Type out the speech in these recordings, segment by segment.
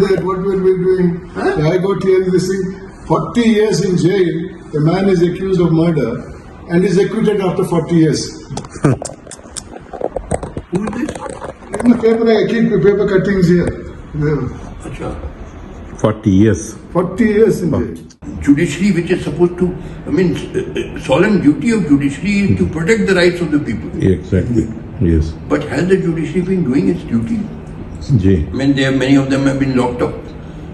that? What were we doing? Huh? I got hearing this thing. 40 years in jail. A man is accused of murder and is acquitted after 40 years. Who is this? In the paper, I keep the paper cuttings here. Acha. 40 years. 40 years in jail. Judiciary, which is supposed to, solemn duty of judiciary is to protect the rights of the people. Exactly. Yes. But has the judiciary been doing its duty? Ji. Many of them have been locked up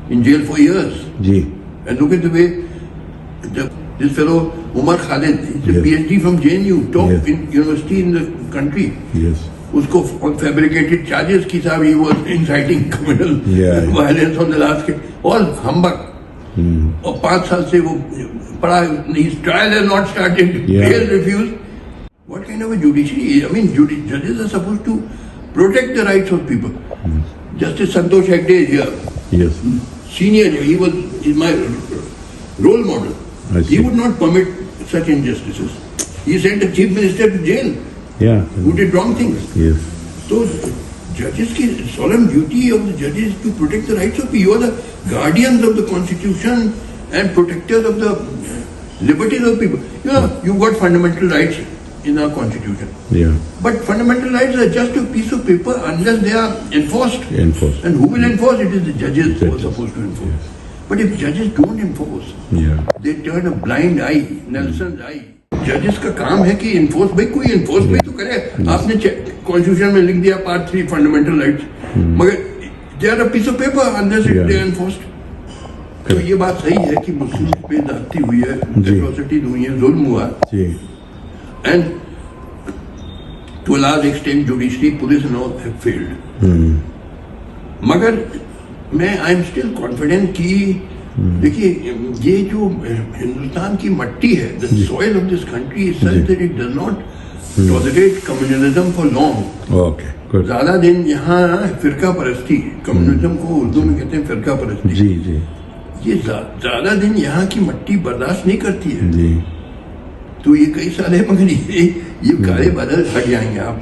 in jail for years. Ji. And look at the way this fellow Umar Khalid, he's a Yes. PhD from JNU, top Yes. in university in the country. Yes. उसको on fabricated charges की साहब he was inciting criminal Yeah. violence on the last case. All humbug. और 5 साल से वो पढ़ा, his trial has not started. Yeah. Bail refused. What kind of a judiciary? Judges are supposed to protect the rights of people. Justice Santosh Hegde is here. Yes. Senior, he's my role model. I see. He would not permit such injustices. He sent the chief minister to jail Yeah. who did wrong things. Yes. So, judges की solemn duty of the judges is to protect the rights of people. You are the guardians of the constitution and protectors of the liberties of people. You know, you've got fundamental rights in our constitution. Yeah. But fundamental rights are just a piece of paper unless they are enforced. Enforced. And who will enforce? It is the judges who are Judges. supposed to enforce. But if judges don't enforce, Yeah. they turn a blind eye, Nelson's eye. जजेस का काम है कि enforce, भाई कोई enforce भी तो करे. आपने कॉन्स्टिट्यूशन में लिख दिया पार्ट 3 फंडामेंटल राइट्स, मगर they are a piece of paper unless it they enforced. तो ये बात सही है कि मुस्लिम पे ज्यादती हुई है, एट्रोसिटीज हुई है, जुल्म हुआ, जी. And to a large extent judiciary, police and all have failed. मगर मैं आई एम स्टिल कॉन्फिडेंट कि देखिए ये जो हिंदुस्तान की मट्टी है, the soil of this country is such that it does not tolerate communalism for long. Okay. Good. ज्यादा दिन यहाँ फिरका परस्ती, कम्युनिज्म को उर्दू में कहते हैं फिरका परस्ती, जी. जी. ये ज्यादा दिन यहाँ की मट्टी बर्दाश्त नहीं करती है. जी. तो ये कई साल है, मगर ये काले बादल हट जाएंगे आप